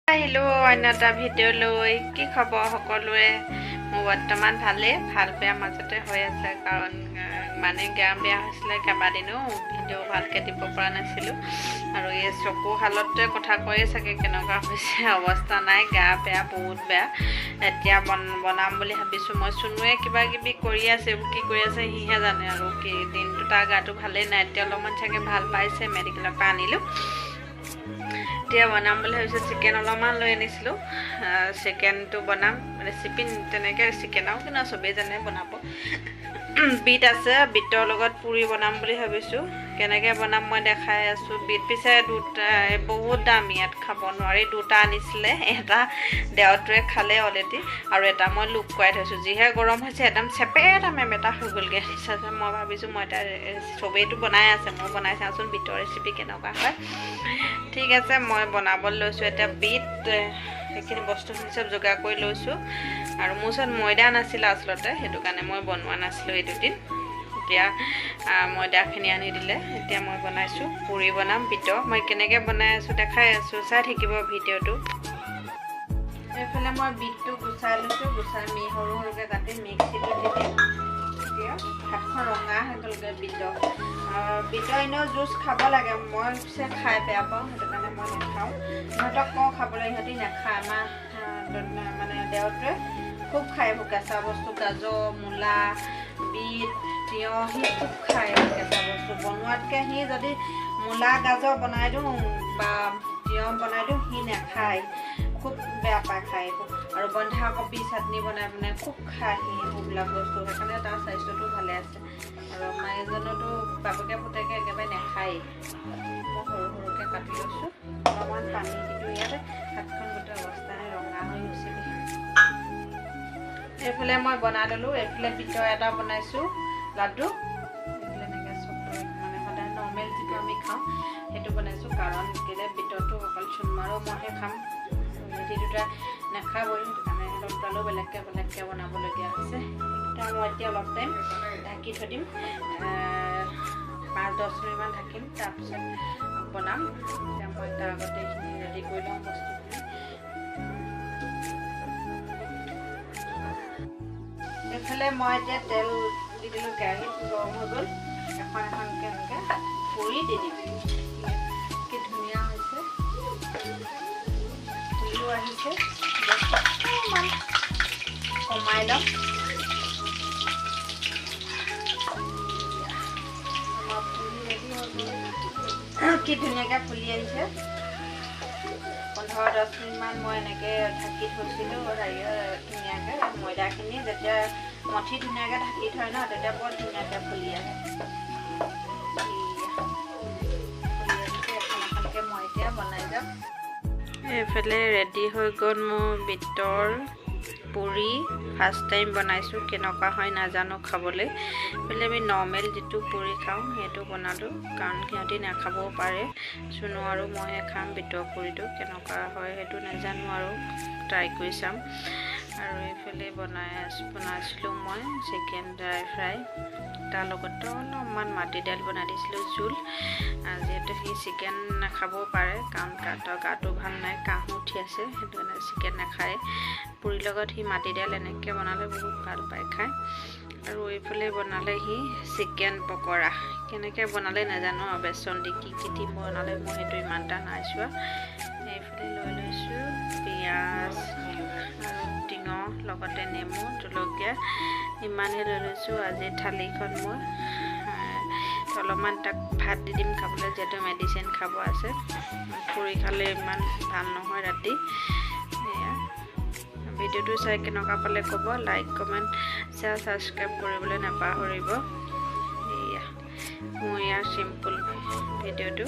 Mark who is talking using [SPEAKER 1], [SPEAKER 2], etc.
[SPEAKER 1] আহিলো অন্য এটা ভিডিঅ' লৈ কি খবৰ সকলোৱে মোৰ বৰ্তমান ভালে ভাল বেয়া মাজতে হৈ আছে কাৰণ মানে গা বেয়া হৈছিলে কেইবাদিনো ভিডিঅ' ভালকৈ দিব পৰা নাছিলোঁ আৰু এই চকু হালতে কথা কৈয়ে চাগে কেনেকুৱা হৈছে অৱস্থা নাই গা বেয়া বহুত বেয়া এতিয়া বনাম বুলি ভাবিছোঁ মই চুনুৱে কিবা কিবি কৰি আছে কি কৰি আছে সিহে জানে আৰু কি দিনটো তাৰ গাটো ভালেই নাই এতিয়া অলপমান চাগে ভাল পাইছে মেডিকেলৰ পৰা আনিলোঁ এতিয়া বনাম বুলি ভাবিছোঁ চিকেন অলপমান লৈ আনিছিলোঁ চিকেনটো বনাম ৰেচিপি তেনেকৈ চিকেন আৰু কিন্তু চবেই জানে বনাব বিট আছে বিটৰ লগত পুৰি বনাম বুলি ভাবিছোঁ কেনেকৈ বনাম মই দেখাই আছোঁ বিট পিছে দুটা বহুত দাম ইয়াত খাব নোৱাৰি দুটা আনিছিলে এটা দেওৰটোৱে খালে অলৰেডি আৰু এটা মই লুকুৱাই থৈছোঁ যিহে গৰম হৈছে একদম চেপেটা মেমেটা হৈ গ'লগৈ মই ভাবিছোঁ মই এটা চবেইটো বনাই আছে মই বনাই চাওঁচোন বিটৰ ৰেচিপি কেনেকুৱা হয় ঠিক আছে মই বনাবলৈ লৈছোঁ এতিয়া বিট সেইখিনি বস্তুখিনি চব যোগাৰ কৰি লৈছোঁ আৰু মোৰ ওচৰত ময়দা নাছিলে আচলতে সেইটো কাৰণে মই বনোৱা নাছিলোঁ এই দুদিন এতিয়া ময়দাখিনি আনি দিলে এতিয়া মই বনাইছোঁ পুৰি বনাম বিটৰ মই কেনেকৈ বনাই আছোঁ দেখাই আছোঁ চাই থাকিব ভিডিঅ'টো এইফালে মই বিটটো গুচাই লৈছোঁ গুচাই সৰু সৰুকৈ কাটি মিক্সিটো দি দিম এতিয়া হাতখন ৰঙা হৈ গ'লগৈ বিটৰ এনেও জুচ খাব লাগে মই পিছে খাই বেয়া পাওঁ সেইটো কাৰণে মই নাখাওঁ সিহঁতক কওঁ খাবলৈ সিহঁতি নাখায় আমাৰ মানে দেওৰটোৱে খুব খায় কেঁচা বস্তু গাজৰ মূলা বিট তিয়ঁহ সি খুব খায় কেঁচা বস্তু বনোৱাতকৈ সি যদি মূলা গাজৰ বনাই দিওঁ বা তিয়ঁহ বনাই দিওঁ সি নাখায় খুব বেয়া পায় খাই আৰু বন্ধাকবি চাটনি বনাই খুব খায় সি সেইবিলাক বস্তু সেইকাৰণে তাৰ স্বাস্থ্যটো ভালে আছে আৰু আমাৰ এজনতো বাপেকে পুতেকে একেবাৰে নাখায়েই মই সৰু সৰুকৈ কাটি লৈছোঁ অলপমান পানী দিলোঁ ইয়াতে হাতখন গোটেই অৱস্থাৰে ৰঙা হৈ গৈছিলে এইফালে মই বনাই ল'লোঁ এইফালে বিটৰ এটা বনাইছোঁ লাডু এইফালে এনেকৈ চব মানে সদায় নৰ্মেল যিটো আমি খাওঁ সেইটো বনাইছোঁ কাৰণ কেলৈ বিটৰটো অকল চুনমাৰো মইহে খাম মেথি দুটা নাখাবই সেইটো কাৰণে সিহঁতক দুটালৈও বেলেগকৈ বনাবলগীয়া হৈছে সেইকেইটা মই এতিয়া অলপ টাইম ঢাকি থৈ দিম 5-10 মিনিটমান ঢাকিম তাৰপিছত বনাম এতিয়া মই তাৰ আগতে এইখিনি ৰেডি কৰি লওঁ বস্তুখিনি এইফালে মই এতিয়া তেল দি দিলোঁ কেৰাহীত গৰম হৈ গ'ল এখন এখনকৈ এনেকৈ পুৰি দি দিম কি ধুনীয়া হৈছে পুৰিও আহিছে অকণমান কমাই ল'ম আমাৰ পুৰি ৰেডি হৈ গ'ল কি ধুনীয়াকৈ ফুলি আহিছে 15-10 মিনিটমান মই এনেকৈ ঢাকি থৈছিলোঁ ধুনীয়াকৈ ময়দাখিনি যেতিয়া মঠি ধুনীয়াকৈ ঢাকি থয় ন তেতিয়া বৰ ধুনীয়াকৈ ফুলি আহে এখনকৈ মই এতিয়া বনাই যাম এইফালে ৰেডি হৈ গ'ল মোৰ বিটৰ পুৰি ফাৰ্ষ্ট টাইম বনাইছোঁ কেনেকুৱা হয় নাজানো খাবলৈ এইফালে আমি নৰ্মেল যিটো পুৰি খাওঁ সেইটো বনালোঁ কাৰণ সিহঁতি নাখাবও পাৰে চুনু আৰু মইহে খাম বিটৰ পুৰিটো কেনেকুৱা হয় সেইটো নাজানো আৰু ট্ৰাই কৰি চাম আৰু এইফালে বনাইছিলোঁ মই চিকেন ড্ৰাই ফ্ৰাই তাৰ লগতো অলপমান মাটি দাইল বনাই দিছিলোঁ জোল যিহেতু সি চিকেন নাখাবও পাৰে কাৰণ তাৰ গাটো ভাল নাই কাহ উঠি আছে সেইটো কাৰণে চিকেন নাখায় পুৰিৰ লগত সি মাটি দাইল এনেকৈ বনালে বহুত ভাল পায় খায় আৰু এইফালে বনালে সি চিকেন পকৰা কেনেকৈ বনালে নাজানো আৰু বেচন দি কি দি বনালে মই সেইটো ইমান এটা নাই চোৱা এইফালে লৈ লৈছোঁ পিঁয়াজ আৰু টিঙৰ লগতে নেমু জলকীয়া ইমানেই লৈ লৈছোঁ আজি থালিখন মই অলপমান তাক ভাত দি দিম খাবলৈ যিহেতু মেডিচিন খাব আছে পুৰি খালে ইমান ভাল নহয় ৰাতি এয়া ভিডিঅ'টো চাই কেনেকুৱা পালে ক'ব লাইক কমেণ্ট শ্বেয়াৰ ছাবস্ক্ৰাইব কৰিবলৈ নাপাহৰিব এয়া মোৰ ইয়াৰ চিম্পুল ভিডিঅ'টো